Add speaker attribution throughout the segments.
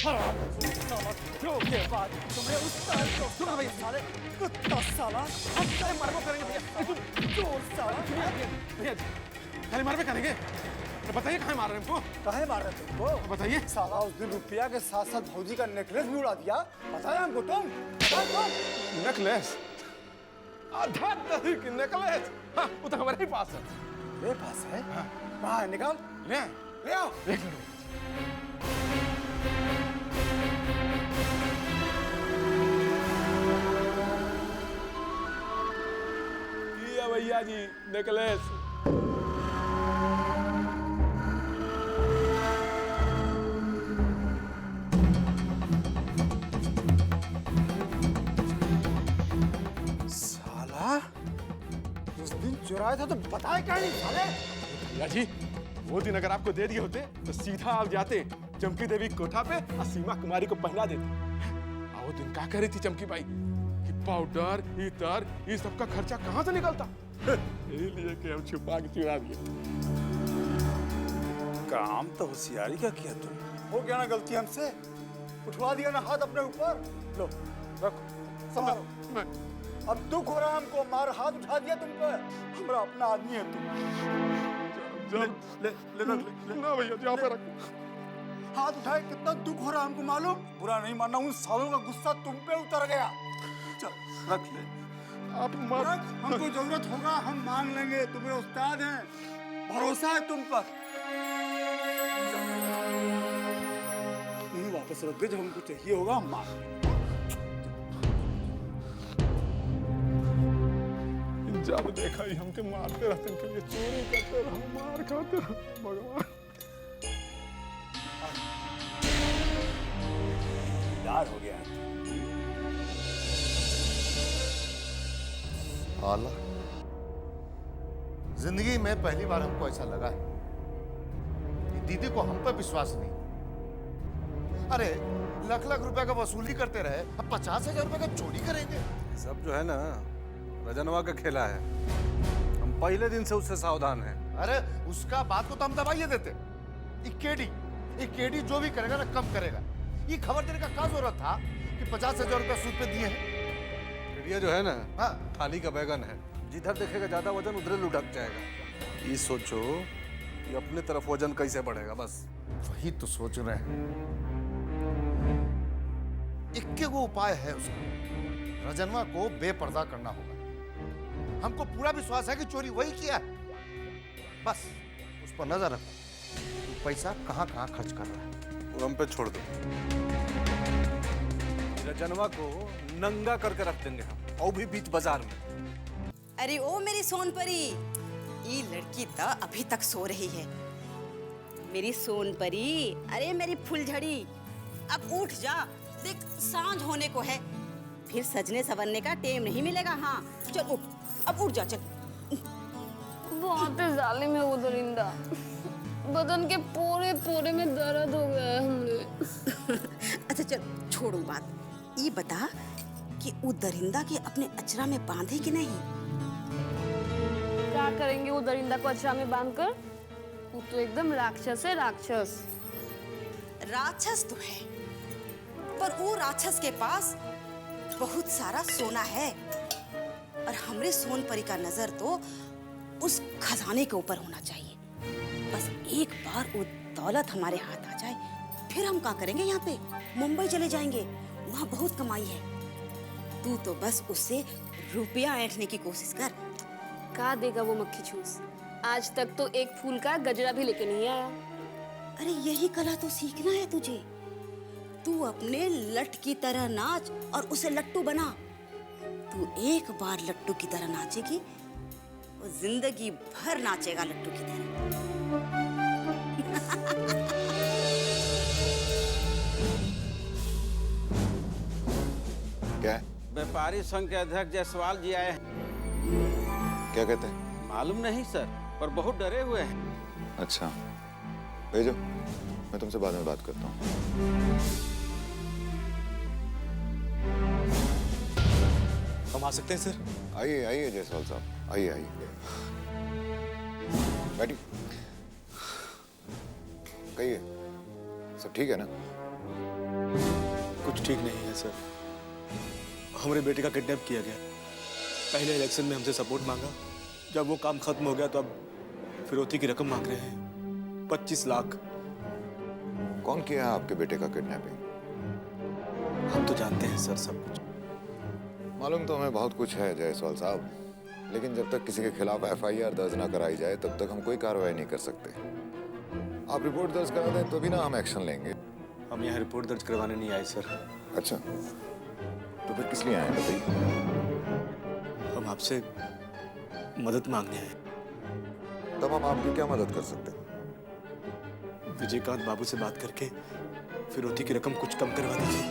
Speaker 1: के बाद तुम्हें उस साल को सुना भैया साले कुत्ता साला हम साले मारबो करेंगे भैया तुम चोर साला
Speaker 2: भैया खाली मारबे करेंगे तो बताइए कहाँ मार रहे हैं हमको
Speaker 1: काहे मार रहे तुमको
Speaker 2: बताइए
Speaker 1: साला उस दिन रुपया के साथ साथ भौजी का नेकलेस भी उड़ा दिया बताया हमको तुम
Speaker 2: नेकलेस आधा दही की नेकलेस हाँ वो तो हमारे ही पास है
Speaker 1: मेरे पास है कहाँ है निकाल ले आओ
Speaker 2: देख लो ये भैया जी नेकलेस
Speaker 1: साला उस दिन चुराया था तो बताया क्या नहीं साले
Speaker 2: भैया जी वो दिन अगर आपको दे दिए होते तो सीधा आप जाते चमकी देवी कोठा पे और सीमा कुमारी को पहना देते वो दिन क्या कह रही थी चमकी बाई कि पाउडर इतर ये सब का खर्चा कहाँ से निकलता यही लिए कि हम छुपा के चुरा दिए
Speaker 1: काम तो होशियारी का किया तुम हो गया ना गलती हमसे उठवा दिया ना हाथ अपने ऊपर लो रखो संभालो अब दुख हो रहा है हमको मार हाथ उठा दिया तुम पे हमारा अपना आदमी है तुम ले
Speaker 2: ना भैया जी यहाँ पे रखो
Speaker 1: हाथ उठाए कितना दुख हो रहा है हमको मालूम बुरा नहीं मानना उन सालों का गुस्सा तुम पे उतर गया चल रख ले
Speaker 2: आप मत
Speaker 1: हमको जरूरत होगा हम मांग लेंगे तुम्हें उस्ताद हैं भरोसा है तुम पर नहीं वापस रख दे जब हमको चाहिए होगा हम मांग लेंगे
Speaker 2: जब देखा ही हमके मारते रहते इनके लिए चोरी करते रहो मार खाते रहो भगवान
Speaker 1: यार हो गया है
Speaker 3: आला जिंदगी में पहली बार हमको ऐसा लगा है कि दीदी को हम पर विश्वास नहीं। अरे लाख लाख रुपए का वसूली करते रहे अब 50,000 रुपए का चोरी करेंगे।
Speaker 4: सब जो है ना रजनवा का खेला है हम पहले दिन से उससे सावधान हैं।
Speaker 3: अरे उसका बात को तो हम दबाइए देते। इकेडी जो भी करेगा ना कम करेगा। ये खबर देने का क्या जरूरत था कि 50,000 रुपए सूद पे दिए हैं।
Speaker 4: ये जो है ना
Speaker 3: हाँ
Speaker 4: थाली का बैगन है जिधर देखेगा ज्यादा वजन उधर लुढ़क जाएगा। ये सोचो कि अपने तरफ वजन कैसे बढ़ेगा बस
Speaker 3: वही तो सोच रहे हैं। इक्के वो उपाय है उसका रजनवा को बेपर्दा करना होगा। हमको पूरा विश्वास है कि चोरी वही किया है। बस उस पर नजर रखो पैसा कहाँ कहाँ खर्च कर रहा है
Speaker 4: वो हम पे छोड़ दो। रजनवा को नंगा करके रख देंगे हम और भी बीच बाजार में।
Speaker 5: अरे ओ मेरी सोनपरी ये लड़की तो अभी तक सो रही है। मेरी सोनपरी अरे मेरी फुलझड़ी अब उठ जा देख सांझ होने को है फिर सजने संवरने का टेम नहीं मिलेगा। हाँ चल उठ अब उठ जा चल।
Speaker 6: बहुत ही जालिम है वो दरिंदा बदन के पूरे पूरे में दर्द हो गया है हमरे।
Speaker 5: अच्छा चल छोड़ो बात ये बता कि वो दरिंदा के अपने अचरा में बांधे कि नहीं।
Speaker 6: क्या करेंगे वो दरिंदा को अचरा में बांधकर वो तो एकदम राक्षस है राक्षस।
Speaker 5: राक्षस तो है पर वो राक्षस के पास बहुत सारा सोना है और हमरे सोनपरी का नजर तो उस खजाने के ऊपर होना चाहिए। बस एक बार वो दौलत हमारे हाथ आ जाए फिर हम क्या करेंगे यहाँ पे मुंबई चले जाएंगे वहाँ बहुत कमाई है। तू तो बस उससे रुपया ऐंठने की कोशिश कर।
Speaker 6: क्या देगा वो मक्खी चूस आज तक तो एक फूल का गजरा भी लेके नहीं आया।
Speaker 5: अरे यही कला तो सीखना है तुझे। तू अपने लट की तरह नाच और उसे लट्टू बना। तू एक बार लट्टू की तरह नाचेगी वो जिंदगी भर नाचेगा लट्टू की तरह।
Speaker 7: क्या
Speaker 8: व्यापारी संघ के अध्यक्ष जायसवाल जी आए हैं।
Speaker 7: क्या कहते हैं?
Speaker 8: मालूम नहीं सर पर बहुत डरे हुए हैं।
Speaker 7: अच्छा भेजो मैं तुमसे बाद में बात करता हूँ।
Speaker 4: हम आ सकते हैं सर?
Speaker 7: आइए आइए जायसवाल साहब आइए आइए बैठिए। कहिए सब ठीक है ना?
Speaker 9: कुछ ठीक नहीं है सर। हमारे बेटे का किडनैप किया गया। पहले इलेक्शन में हमसे सपोर्ट मांगा, जब वो काम खत्म हो गया तो अब फिरौती की रकम मांग रहे हैं, 25 लाख।
Speaker 7: कौन किया आपके बेटे का किडनैपिंग?
Speaker 9: हम तो जानते हैं सर सब कुछ।
Speaker 7: मालूम तो हमें बहुत कुछ है जायसवाल साहब, लेकिन जब तक किसी के खिलाफ FIR दर्ज ना कराई जाए तब तक हम कोई कार्रवाई नहीं कर सकते। आप रिपोर्ट दर्ज करा दें तो भी ना हम एक्शन लेंगे।
Speaker 9: हम यहाँ रिपोर्ट दर्ज करवाने नहीं आए सर।
Speaker 7: अच्छा, तो फिर किस लिए आए बताइए?
Speaker 9: हम आपसे मदद मांगने आए।
Speaker 7: तब हम आपकी क्या मदद कर सकते हैं?
Speaker 9: विजयकांत बाबू से बात करके फिरौती की रकम कुछ कम करवा दीजिए।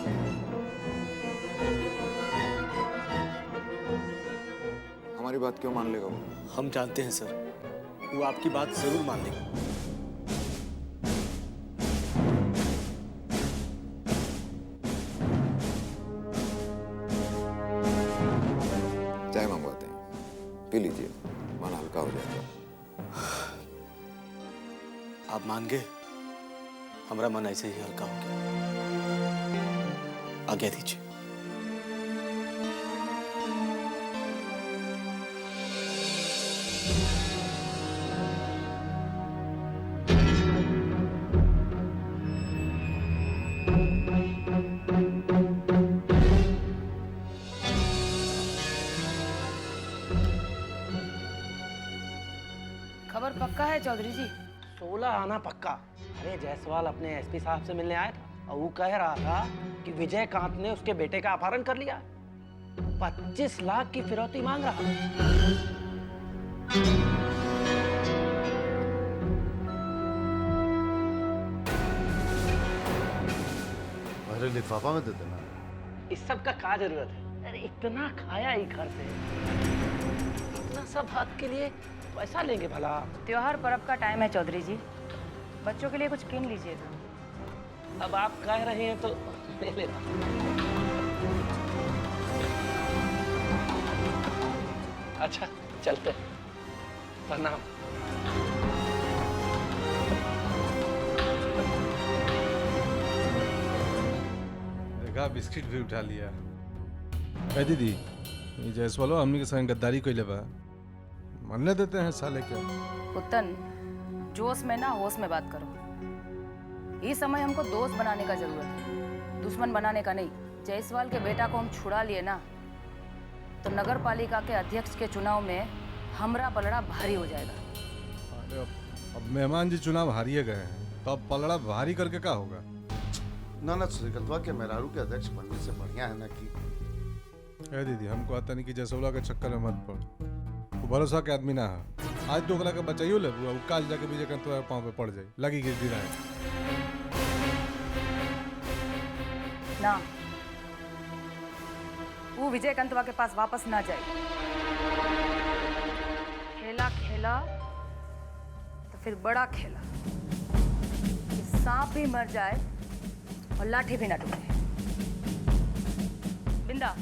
Speaker 7: हमारी बात क्यों मान लेगा वो?
Speaker 9: हम जानते हैं सर, वो आपकी बात जरूर मान लेगा।
Speaker 7: चाय मंगवाते हैं, पी लीजिए, मन हल्का हो जाएगा।
Speaker 9: आप मान गए, हमारा मन ऐसे ही हल्का हो गया। आज्ञा दीजिए।
Speaker 10: खबर पक्का है चौधरी जी?
Speaker 11: 16 आना पक्का। अरे जायसवाल अपने SP साहब से मिलने आया था और वो कह रहा था कि विजयकांत ने उसके बेटे का अपहरण कर लिया, 25 लाख की फिरौती मांग रहा।
Speaker 3: अरे लिफाफा में दे देना।
Speaker 11: इस सब का क्या जरूरत है? अरे इतना खाया ही घर से, इतना सब हाथ के लिए पैसा लेंगे भला?
Speaker 10: त्योहार पर्व का टाइम है चौधरी जी, बच्चों के लिए कुछ किन लीजिएगा।
Speaker 11: अब आप कह रहे हैं तो ले लेना। अच्छा चलते हैं, प्रणाम।
Speaker 4: देखा, बिस्किट भी उठा लिया। ए दीदी, ये जायसवाल हमनी के संग गद्दारी कइले बा, मानने देते हैं साले के?
Speaker 10: पुतन, जोश में ना होश में बात करो। इस समय हमको दोस्त बनाने का जरूरत है, दुश्मन बनाने का नहीं। जायसवाल के बेटा को हम छुड़ा लिए ना तो नगर पालिका के अध्यक्ष के चुनाव में हमरा पलड़ा भारी हो जाएगा।
Speaker 4: अरे अब मेहमान जी चुनाव हारिए गए हैं, तो अब पलड़ा भारी करके क्या होगा?
Speaker 3: ना श्रीकंतवा के मेहरारू के अध्यक्ष बनने से बढ़िया है ना कि।
Speaker 4: ए दीदी, हमको आता नहीं कि जायसवाल के चक्कर में मत पड़। वो भरोसा के आदमी ना है। आज तो ओकरा के बचाइयो ले, वो काल जाके विजयकांत के पांव पे पड़ जाए, लगी गिर गिराए
Speaker 10: ना। वो विजयकांतवा के पास वापस ना जाए। खेला खेला तो फिर बड़ा खेला, कि सांप भी मर जाए और लाठी भी ना टूटे। बिंदा,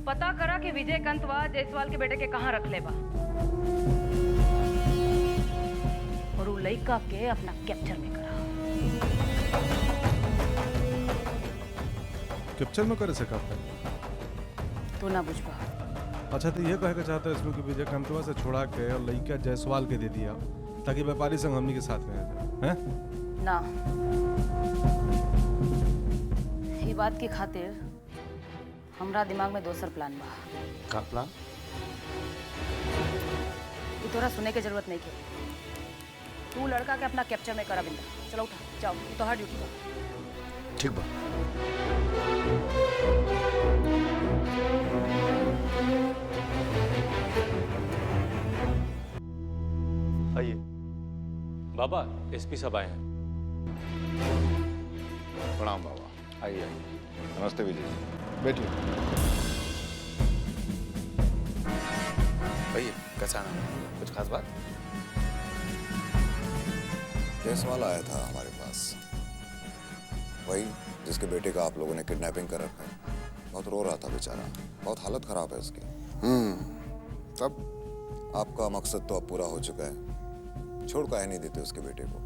Speaker 10: पता करा कि विजयकांतवा जायसवाल के बेटे के कहाँ रख ले बा, और वो लड़का के अपना कैप्चर में करा।
Speaker 4: कैप्चर में करे से करता
Speaker 10: तो ना बुझ पा।
Speaker 4: अच्छा, तो ये कहे के चाहते हैं इसमें कि विजयकांतवा से छोड़ा के और लड़का जायसवाल के दे दिया ताकि व्यापारी संग हमनी के साथ में आ जाए, हैं?
Speaker 10: ना, ये बात की खातिर हमरा दिमाग में दोसर प्लान बा।
Speaker 3: का प्लान?
Speaker 10: ये तोरा सुने के जरूरत नहीं के। तू लड़का के अपना कैप्चर में करा। बिंदा, चलो उठा, जाओ, ये तो हर ड्यूटी बा।
Speaker 3: ठीक बा।
Speaker 9: आइए। बाबा, SP साहब आए हैं।
Speaker 7: प्रणाम बाबा। आइए आइए। नमस्ते विजय जी, बैठिए।
Speaker 9: आइए, कैसा नाम? कुछ खास बात?
Speaker 7: जायसवाल आया था हमारे पास, वही जिसके बेटे का आप लोगों ने किडनैपिंग कर रखा है। बहुत रो रहा था बेचारा, बहुत हालत खराब है उसकी। तब आपका मकसद तो अब पूरा हो चुका है, छोड़ काहे नहीं देते उसके बेटे को?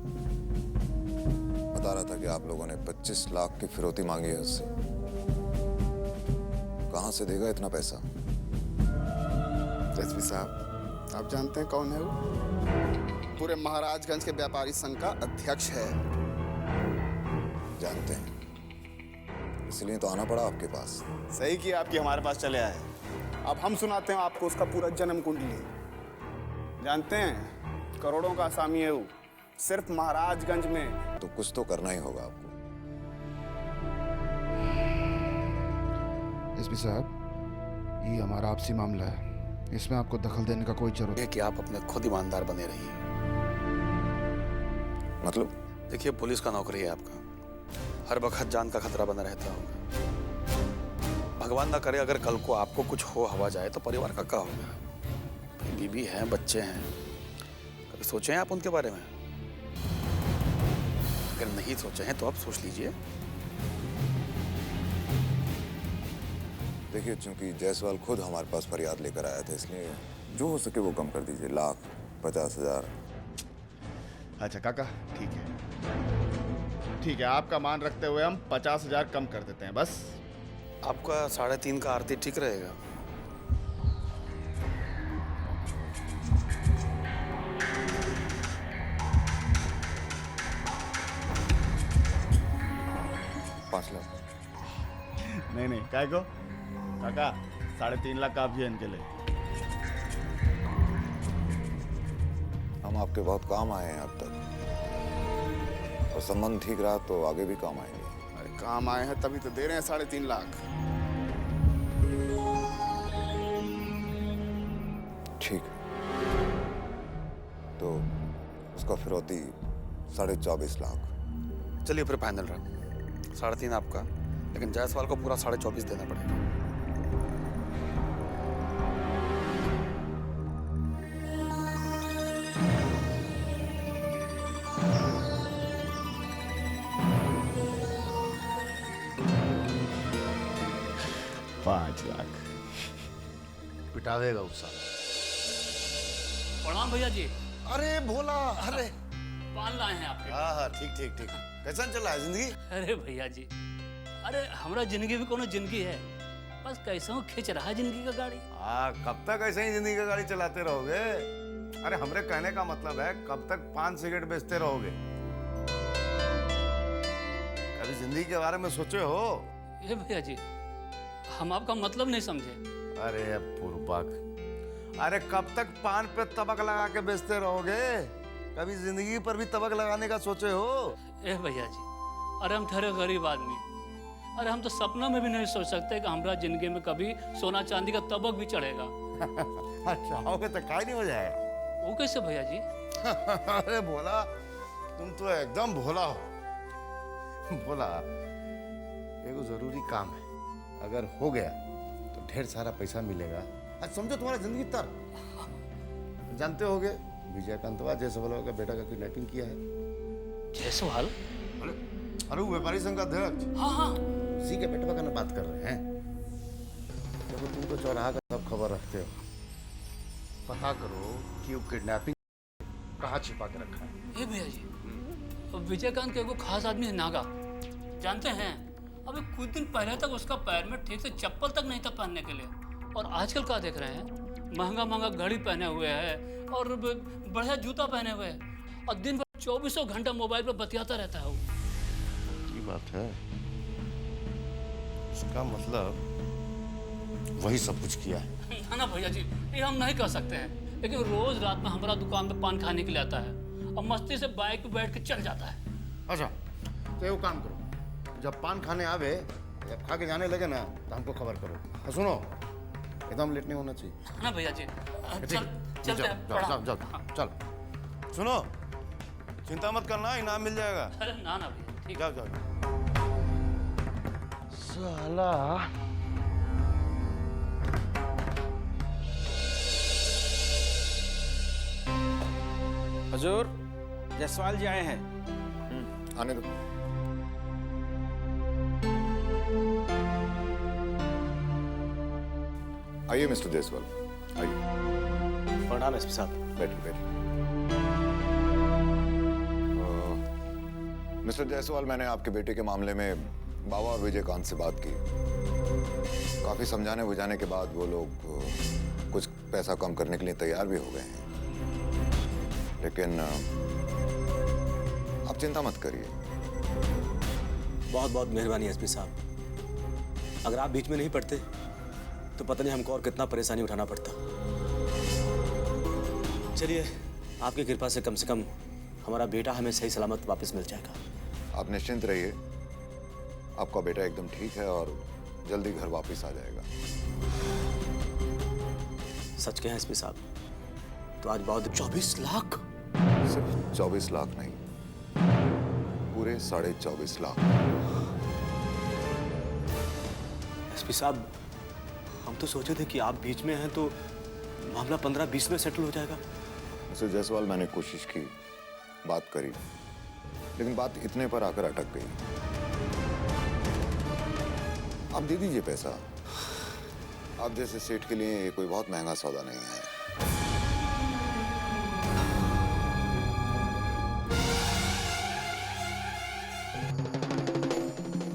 Speaker 7: बता रहा था कि आप लोगों ने 25 लाख की फिरौती मांगी है उससे। कहां से देगा इतना पैसा?
Speaker 12: एसपी साहब, आप जानते हैं कौन है वो? पूरे महाराजगंज के व्यापारी संघ का अध्यक्ष है।
Speaker 7: जानते हैं, इसलिए तो आना पड़ा आपके पास।
Speaker 12: सही किया आपकी हमारे पास चले आए। अब हम सुनाते हैं आपको उसका पूरा जन्म कुंडली। जानते हैं, करोड़ों का असामी है वो, सिर्फ महाराजगंज में।
Speaker 7: तो कुछ तो करना ही होगा आपको।
Speaker 12: एसपी साहब, ये हमारा आपसी मामला है, इसमें आपको दखल देने का कोई जरूरत
Speaker 13: है कि आप अपने खुद ईमानदार बने रहिए।
Speaker 7: मतलब?
Speaker 13: देखिए, पुलिस का नौकरी है आपका, हर वक्त जान का खतरा बना रहता होगा। भगवान ना करे अगर कल को आपको कुछ हो हवा जाए तो परिवार का क्या होगा? बीवी हैं, बच्चे हैं, कभी सोचे हैं आप उनके बारे में? अगर नहीं सोचे हैं तो आप सोच लीजिए।
Speaker 7: देखिए, चूंकि जायसवाल खुद हमारे पास फरियाद लेकर आया था, इसलिए जो हो सके वो कम कर दीजिए। 1,50,000।
Speaker 12: अच्छा काका, ठीक है ठीक है, आपका मान रखते हुए हम 50,000 कम कर देते हैं बस।
Speaker 13: आपका 3.5 का आरती ठीक रहेगा।
Speaker 12: नहीं काय को काका, 3.5 लाख काफी है इनके लिए।
Speaker 7: हम आपके बहुत काम आए हैं अब तक, और संबंध ठीक रहा तो आगे भी काम आएंगे।
Speaker 12: अरे काम आए हैं तभी तो दे रहे हैं 3.5 लाख।
Speaker 7: ठीक, तो उसका फिरौती 24.5 लाख।
Speaker 13: चलिए फिर फाइनल रहा, 3.5 आपका, लेकिन जायसवाल को पूरा 24.5 देना पड़ेगा।
Speaker 3: पिटा देगा उस साल।
Speaker 11: प्रणाम भैया जी।
Speaker 3: अरे भोला, अरे
Speaker 11: पान लाए हैं आपके।
Speaker 3: हाँ ठीक ठीक ठीक। कैसा चल रहा है जिंदगी?
Speaker 11: अरे भैया जी, अरे हमारा जिंदगी भी कोनो जिंदगी है, बस कैसे खींच रहा है जिंदगी का गाड़ी।
Speaker 3: कब तक ऐसे ही जिंदगी का गाड़ी चलाते रहोगे? अरे हमरे कहने का मतलब है, कब तक पान सिगरेट बेचते रहोगे? कभी जिंदगी के बारे में सोचे हो?
Speaker 11: ये भैया जी, हम आपका मतलब नहीं समझे।
Speaker 3: अरे पुरबाक, अरे कब तक पान पे तबक लगा के बेचते रहोगे? कभी जिंदगी पर भी तबक लगाने का सोचे हो?
Speaker 11: ए भैया जी, अरे हम ठहरे गरीब आदमी, अरे हम तो सपना में भी नहीं सोच सकते कि हमारा जिंदगी में कभी सोना चांदी का तबक भी चढ़ेगा।
Speaker 3: चाहोगे तो काय नहीं हो जाए।
Speaker 11: वो कैसे भैया जी?
Speaker 3: अरे भोला, तुम तो एकदम भोला हो। भोला, एक जरूरी काम है, अगर हो गया तो ढेर सारा पैसा मिलेगा। आज समझो तुम्हारा जिंदगी तर। जानते होगे विजयकांतवा जायसवाल का बेटा का किडनैपिंग किया है।
Speaker 11: जायसवाल?
Speaker 3: अरे वो व्यापारी संघ का अध्यक्ष।
Speaker 11: हाँ हाँ,
Speaker 3: उसी के बेटवा का बात कर रहे हैं। देखो, तुम तो चौराहा का सब खबर रखते हो, पता करो कि वो किडनैपिंग कहाँ छिपा के रखा है।
Speaker 11: ये भैया जी, विजयकांत के वो खास आदमी है नागा, जानते हैं? अभी कुछ दिन पहले तक उसका पैर में ठीक से चप्पल तक नहीं था पहनने के लिए, और आजकल क्या देख रहे हैं, महंगा महंगा घड़ी पहने हुए है और बढ़िया जूता पहने हुए है, और दिन भर 24 घंटा मोबाइल पर बतियाता रहता है वो।
Speaker 3: की बात है, इसका मतलब वही सब कुछ किया है।
Speaker 11: ना ना भैया जी, ये हम नहीं कर सकते हैं, लेकिन रोज रात में हमारा दुकान पे पान खाने के लिए आता है और मस्ती से बाइक पे बैठ के चल जाता है।
Speaker 3: अच्छा, तो ये काम करो, जब पान खाने आवे या खा के जाने लगे ना तो हमको खबर करो। और सुनो, एकदम लेट नहीं होना चाहिए।
Speaker 11: ना भैया जी, चलते हैं।
Speaker 3: चल सुनो, चिंता मत करना, इनाम मिल जाएगा।
Speaker 11: अरे ना ना भैया, ठीक।
Speaker 3: जाओ साला।
Speaker 8: हुजूर, जायसवाल जी आए हैं।
Speaker 7: आने दो। आइए मिस्टर जायसवाल, आइए।
Speaker 9: प्रणाम एसपी साहब।
Speaker 7: बैठिए बैठिए। मिस्टर जायसवाल, मैंने आपके बेटे के मामले में बाबा और विजयकांत से बात की। काफी समझाने बुझाने के बाद वो लोग कुछ पैसा कम करने के लिए तैयार भी हो गए हैं। लेकिन आप चिंता मत करिए।
Speaker 9: बहुत बहुत मेहरबानी एसपी साहब। अगर आप बीच में नहीं पड़ते तो पता नहीं हमको और कितना परेशानी उठाना पड़ता। चलिए, आपकी कृपा से कम हमारा बेटा हमें सही सलामत वापस मिल जाएगा।
Speaker 7: आप निश्चिंत रहिए, आपका बेटा एकदम ठीक है और जल्दी घर वापस आ जाएगा।
Speaker 9: सच कहें एसपी साहब तो आज बहुत 24 लाख।
Speaker 7: सिर्फ 24 लाख नहीं, पूरे 24.5 लाख।
Speaker 9: एसपी साहब, हम तो सोचे थे कि आप बीच में हैं तो मामला 15-20 में सेटल हो जाएगा।
Speaker 7: मिस्टर जायसवाल, मैंने कोशिश की, बात करी, लेकिन बात इतने पर आकर अटक गई। आप दे दीजिए पैसा। आप जैसे सेठ के लिए ये कोई बहुत महंगा सौदा नहीं है।